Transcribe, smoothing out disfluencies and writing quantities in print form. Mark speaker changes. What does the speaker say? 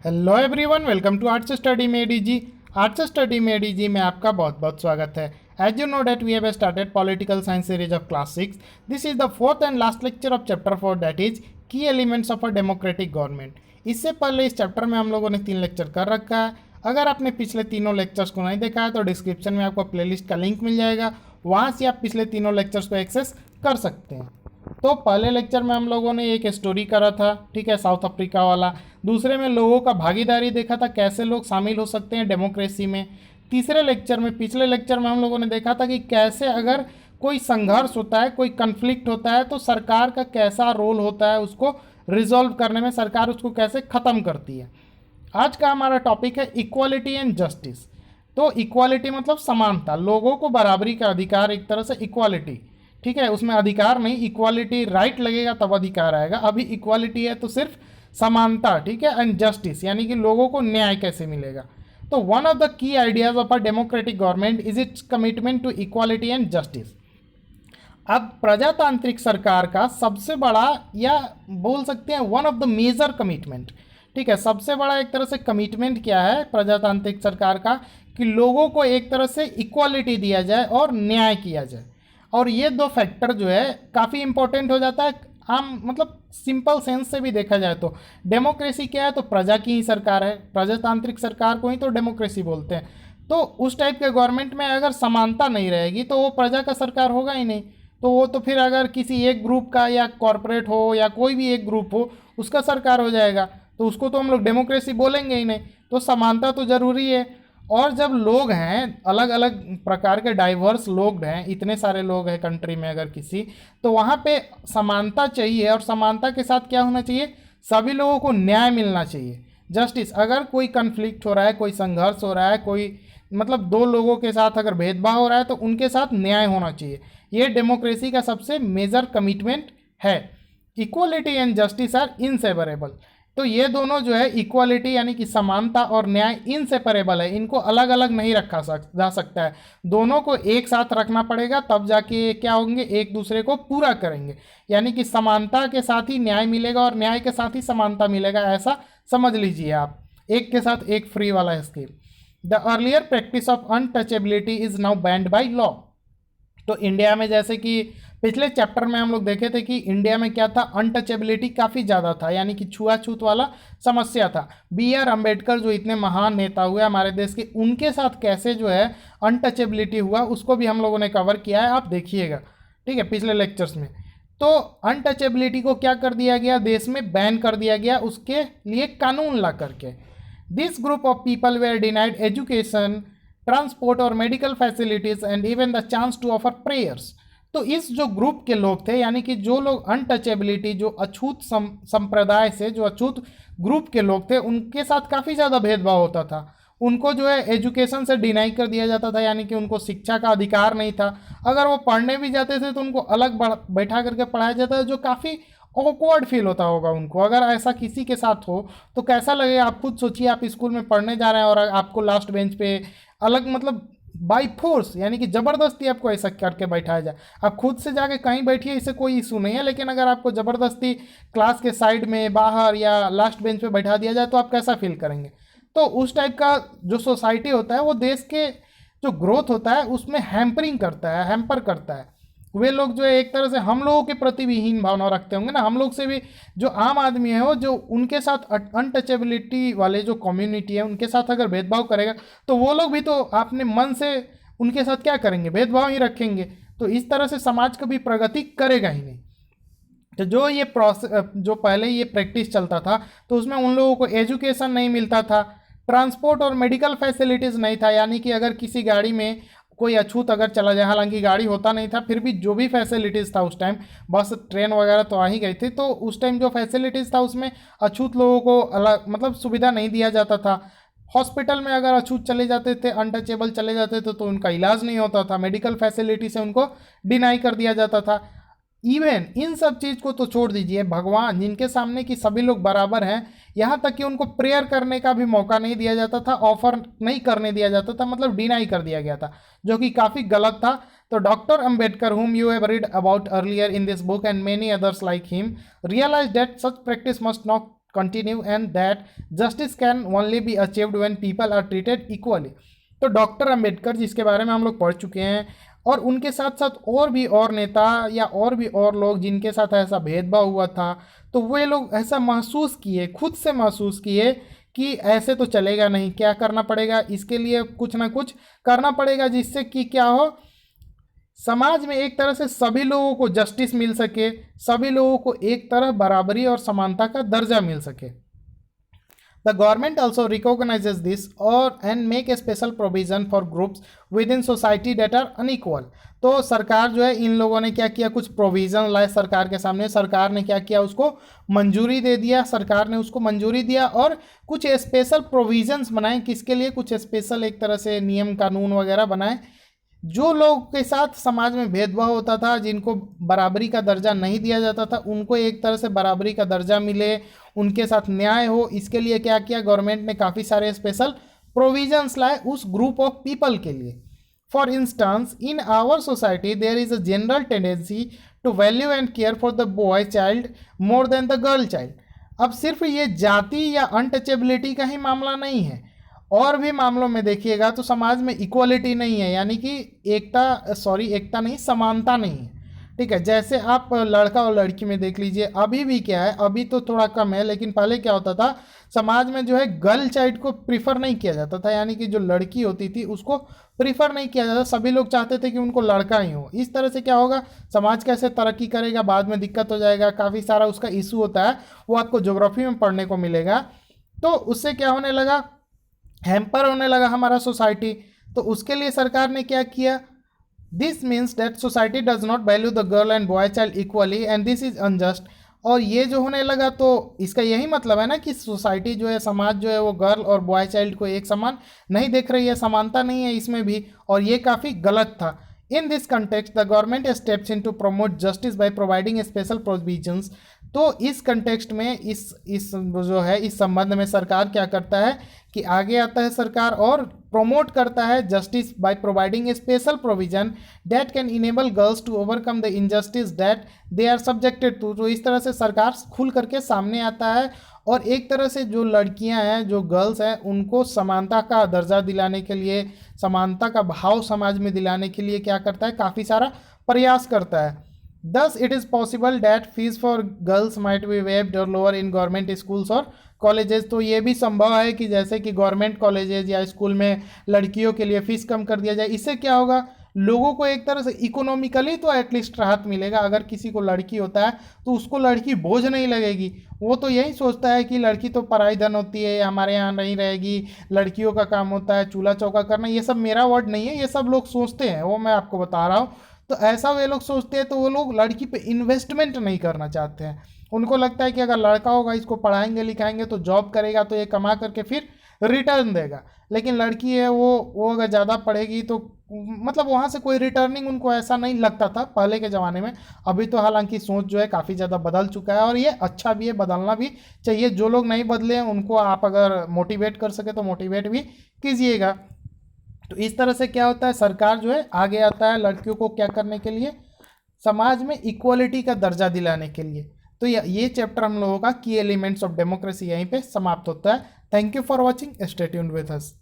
Speaker 1: Hello everyone, welcome to arts study में DG. Arts study में DG में आपका बहुत बहुत स्वागत है। As you know that we have started political science series of class 6। This is the fourth and last lecture of chapter 4, that is key elements of a democratic government. इससे पहले इस चैप्टर में हम लोगों ने 3 लेक्चर कर रखा है। अगर आपने पिछले तीनों लेक्चर्स को नहीं देखा है तो डिस्क्रिप्शन में आपको प्लेलिस्ट का लिंक मिल जाएगा, वहाँ से आप पिछले तीनों लेक्चर्स को एक्सेस कर सकते हैं। तो पहले लेक्चर में हम लोगों ने एक स्टोरी करा था, ठीक है, साउथ अफ्रीका वाला। दूसरे में लोगों का भागीदारी देखा था, कैसे लोग शामिल हो सकते हैं डेमोक्रेसी में। तीसरे लेक्चर में, पिछले लेक्चर में हम लोगों ने देखा था कि कैसे अगर कोई संघर्ष होता है, कोई कन्फ्लिक्ट होता है तो सरकार का कैसा रोल होता है उसको रिजॉल्व करने में, सरकार उसको कैसे ख़त्म करती है। आज का हमारा टॉपिक है इक्वालिटी एंड जस्टिस। तो इक्वालिटी मतलब समानता, लोगों को बराबरी का अधिकार, एक तरह से इक्वालिटी, ठीक है, उसमें अधिकार नहीं, इक्वालिटी राइट लगेगा तब अधिकार आएगा। अभी इक्वालिटी है तो सिर्फ समानता, ठीक है। एंड जस्टिस यानी कि लोगों को न्याय कैसे मिलेगा। तो one of the key ideas of a democratic government is its commitment to equality and justice. अब प्रजातांत्रिक सरकार का सबसे बड़ा, या बोल सकते हैं one of the major commitment, ठीक है, सबसे बड़ा एक तरह से कमिटमेंट क्या है प्रजातांत्रिक सरकार का, कि लोगों को एक तरह से इक्वालिटी दिया जाए और न्याय किया जाए। और ये दो फैक्टर जो है काफ़ी इंपॉर्टेंट हो जाता है। आम मतलब सिंपल सेंस से भी देखा जाए तो डेमोक्रेसी क्या है, तो प्रजा की ही सरकार है, प्रजातांत्रिक सरकार को ही तो डेमोक्रेसी बोलते हैं। तो उस टाइप के गवर्नमेंट में अगर समानता नहीं रहेगी तो वो प्रजा का सरकार होगा ही नहीं। तो वो तो फिर अगर किसी एक ग्रुप का, या कॉरपोरेट हो या कोई भी एक ग्रुप हो, उसका सरकार हो जाएगा, तो उसको तो हम लोग डेमोक्रेसी बोलेंगे ही नहीं। तो समानता तो ज़रूरी है। और जब लोग हैं, अलग अलग प्रकार के डाइवर्स लोग हैं, इतने सारे लोग हैं कंट्री में अगर किसी, तो वहाँ पे समानता चाहिए। और समानता के साथ क्या होना चाहिए, सभी लोगों को न्याय मिलना चाहिए, जस्टिस। अगर कोई कन्फ्लिक्ट हो रहा है, कोई संघर्ष हो रहा है, कोई मतलब दो लोगों के साथ अगर भेदभाव हो रहा है तो उनके साथ न्याय होना चाहिए। ये डेमोक्रेसी का सबसे मेजर कमिटमेंट है। Equality and justice are inseparable. तो ये दोनों जो है, इक्वालिटी यानी कि समानता और न्याय इनसेपरेबल है, इनको अलग अलग नहीं रखा जा सकता है। दोनों को एक साथ रखना पड़ेगा, तब जाके क्या होंगे, एक दूसरे को पूरा करेंगे। यानी कि समानता के साथ ही न्याय मिलेगा और न्याय के साथ ही समानता मिलेगा, ऐसा समझ लीजिए आप। एक के साथ एक फ्री वाला scheme. The earlier practice of untouchability is now band by law. तो इंडिया में, जैसे कि पिछले चैप्टर में हम लोग देखे थे कि इंडिया में क्या था, अनटचेबिलिटी काफ़ी ज़्यादा था, यानी कि छुआछूत वाला समस्या था। B.R. अम्बेडकर जो इतने महान नेता हुए हमारे देश के, उनके साथ कैसे जो है अनटचेबिलिटी हुआ, उसको भी हम लोगों ने कवर किया है, आप देखिएगा, ठीक है, पिछले लेक्चर्स में। तो अनटचेबिलिटी को क्या कर दिया गया, देश में बैन कर दिया गया, उसके लिए कानून ला करके। This group of people were denied education, transport और medical facilities and even the chance to offer prayers. तो इस जो ग्रुप के लोग थे, यानी कि जो लोग अनटचेबिलिटी, जो अछूत संप्रदाय से, जो अछूत ग्रुप के लोग थे, उनके साथ काफ़ी ज़्यादा भेदभाव होता था। उनको जो है एजुकेशन से डिनाई कर दिया जाता था, यानी कि उनको शिक्षा का अधिकार नहीं था। अगर वो पढ़ने भी जाते थे तो उनको अलग बैठा करके पढ़ाया जाता था, जो काफ़ी ऑकवर्ड फील होता होगा उनको। अगर ऐसा किसी के साथ हो तो कैसा लगेगा, आप खुद सोचिए। आप स्कूल में पढ़ने जा रहे हैं और आपको लास्ट बेंच पे अलग, मतलब बाई फोर्स, यानी कि ज़बरदस्ती आपको ऐसा करके बैठाया जाए। आप खुद से जाके कहीं बैठिए, इससे कोई इशू नहीं है, लेकिन अगर आपको ज़बरदस्ती क्लास के साइड में, बाहर या लास्ट बेंच पे बैठा दिया जाए तो आप कैसा फील करेंगे। तो उस टाइप का जो सोसाइटी होता है, वो देश के जो ग्रोथ होता है उसमें हैम्परिंग करता है, हैम्पर करता है। वे लोग जो है एक तरह से हम लोगों के प्रति भी हीन भावना रखते होंगे ना, हम लोग से भी। जो आम आदमी है वो, जो उनके साथ अनटचेबिलिटी वाले जो कम्युनिटी है, उनके साथ अगर भेदभाव करेगा तो वो लोग भी तो अपने मन से उनके साथ क्या करेंगे, भेदभाव ही रखेंगे। तो इस तरह से समाज कभी प्रगति करेगा ही नहीं। तो जो ये प्रोसेस, जो पहले ये प्रैक्टिस चलता था, तो उसमें उन लोगों को एजुकेशन नहीं मिलता था, ट्रांसपोर्ट और मेडिकल फैसिलिटीज़ नहीं था। यानी कि अगर किसी गाड़ी में कोई अछूत अगर चला जाए, हालांकि गाड़ी होता नहीं था, फिर भी जो भी फैसिलिटीज़ था उस टाइम, बस ट्रेन वगैरह तो आ ही गई थी, तो उस टाइम जो फैसिलिटीज़ था उसमें अछूत लोगों को अलग, मतलब सुविधा नहीं दिया जाता था। हॉस्पिटल में अगर अछूत चले जाते थे, अनटचेबल चले जाते थे, तो उनका इलाज नहीं होता था, मेडिकल फैसिलिटी से उनको डिनाई कर दिया जाता था। इवन इन सब चीज़ को तो छोड़ दीजिए, भगवान जिनके सामने कि सभी लोग बराबर हैं, यहाँ तक कि उनको प्रेयर करने का भी मौका नहीं दिया जाता था, ऑफर नहीं करने दिया जाता था, मतलब डिनाई कर दिया गया था, जो कि काफ़ी गलत था। तो doctor Ambedkar, whom you have read about earlier in this book and many others like him, realized that such practice must not continue and that justice can only be achieved when people are treated equally। तो doctor Ambedkar जिसके बारे में हम लोग पढ़ चुके हैं, और उनके साथ साथ और भी और नेता या और भी और लोग जिनके साथ ऐसा भेदभाव हुआ था, तो वे लोग ऐसा महसूस किए, खुद से महसूस किए कि ऐसे तो चलेगा नहीं, क्या करना पड़ेगा, इसके लिए कुछ ना कुछ करना पड़ेगा जिससे कि क्या हो, समाज में एक तरह से सभी लोगों को जस्टिस मिल सके, सभी लोगों को एक तरह बराबरी और समानता का दर्जा मिल सके। The government also recognises this और and make a special provision for groups within society that are unequal. तो सरकार जो है, इन लोगों ने क्या किया, कुछ प्रोविज़न लाए सरकार के सामने, सरकार ने क्या किया, उसको मंजूरी दे दिया, सरकार ने उसको मंजूरी दिया और कुछ स्पेशल प्रोविजंस बनाए। किसके लिए? कुछ स्पेशल एक तरह से नियम कानून वगैरह बनाए। जो लोग के साथ समाज में भेदभाव होता था, जिनको बराबरी का दर्जा नहीं दिया जाता था, उनको एक तरह से बराबरी का दर्जा मिले, उनके साथ न्याय हो, इसके लिए क्या किया गवर्नमेंट ने, काफ़ी सारे स्पेशल प्रोविजंस लाए उस ग्रुप ऑफ पीपल के लिए। For instance, in our society there is a general tendency to value and care for the boy child more than the girl child. अब सिर्फ ये जाति या अनटचेबिलिटी का ही मामला नहीं है, और भी मामलों में देखिएगा तो समाज में इक्वलिटी नहीं है, यानी कि एकता नहीं, समानता नहीं है। ठीक है, जैसे आप लड़का और लड़की में देख लीजिए, अभी भी क्या है, अभी तो थोड़ा कम है, लेकिन पहले क्या होता था, समाज में जो है गर्ल चाइल्ड को प्रीफर नहीं किया जाता था, यानी कि जो लड़की होती थी उसको प्रीफर नहीं किया जाता, सभी लोग चाहते थे कि उनको लड़का ही हो। इस तरह से क्या होगा, समाज कैसे तरक्की करेगा, बाद में दिक्कत हो जाएगा, काफ़ी सारा उसका इशू होता है, वो आपको ज्योग्राफी में पढ़ने को मिलेगा। तो उससे क्या होने लगा, हैम्पर होने लगा हमारा सोसाइटी। तो उसके लिए सरकार ने क्या किया, this means that society does not value the girl and boy child equally and this is unjust. और ये जो होने लगा, तो इसका यही मतलब है ना कि सोसाइटी जो है, समाज जो है, वो गर्ल और बॉय चाइल्ड को एक समान नहीं देख रही है, समानता नहीं है इसमें भी, और ये काफ़ी गलत था। In this context the government steps in to promote justice by providing special provisions. तो इस कंटेक्स्ट में, इस जो है, इस संबंध में सरकार क्या करता है कि आगे आता है सरकार और प्रमोट करता है justice by providing a special provision that can enable girls to overcome the injustice that they are subjected to. तो इस तरह से सरकार खुल करके सामने आता है और एक तरह से जो लड़कियां हैं, जो गर्ल्स हैं, उनको समानता का दर्जा दिलाने के लिए, समानता का भाव समाज में दिलाने के लिए क्या करता है, काफ़ी सारा प्रयास करता है। Thus, it is possible that fees for girls might be waived or lower in government schools और कॉलेजेस। तो ये भी संभव है कि जैसे कि गवर्नमेंट कॉलेजेस या स्कूल में लड़कियों के लिए फ़ीस कम कर दिया जाए। इससे क्या होगा, लोगों को एक तरह से इकोनॉमिकली तो एटलीस्ट राहत मिलेगा। अगर किसी को लड़की होता है तो उसको लड़की बोझ नहीं लगेगी, वो तो यही सोचता है कि लड़की तो पराई धन होती है, हमारे यहाँ नहीं रहेगी, लड़कियों का काम होता है चूल्हा चौका करना। ये सब मेरा वर्ड नहीं है, ये सब लोग सोचते हैं, वो मैं आपको बता रहा हूँ। तो ऐसा वे लोग सोचते हैं, तो वो लोग लड़की पे इन्वेस्टमेंट नहीं करना चाहते हैं। उनको लगता है कि अगर लड़का होगा, इसको पढ़ाएंगे लिखाएंगे तो जॉब करेगा, तो ये कमा करके फिर रिटर्न देगा। लेकिन लड़की है, वो अगर ज़्यादा पढ़ेगी तो मतलब वहाँ से कोई रिटर्निंग उनको ऐसा नहीं लगता था पहले के ज़माने में। अभी तो हालांकि सोच जो है काफ़ी ज़्यादा बदल चुका है, और ये अच्छा भी है, बदलना भी चाहिए। जो लोग नहीं बदले हैं उनको आप अगर मोटिवेट कर सके तो मोटिवेट भी कीजिएगा। तो इस तरह से क्या होता है, सरकार जो है आगे आता है लड़कियों को क्या करने के लिए, समाज में इक्वलिटी का दर्जा दिलाने के लिए। तो ये चैप्टर हम लोगों का की एलिमेंट्स ऑफ डेमोक्रेसी यहीं पे समाप्त होता है। Thank you for watching, stay tuned with us.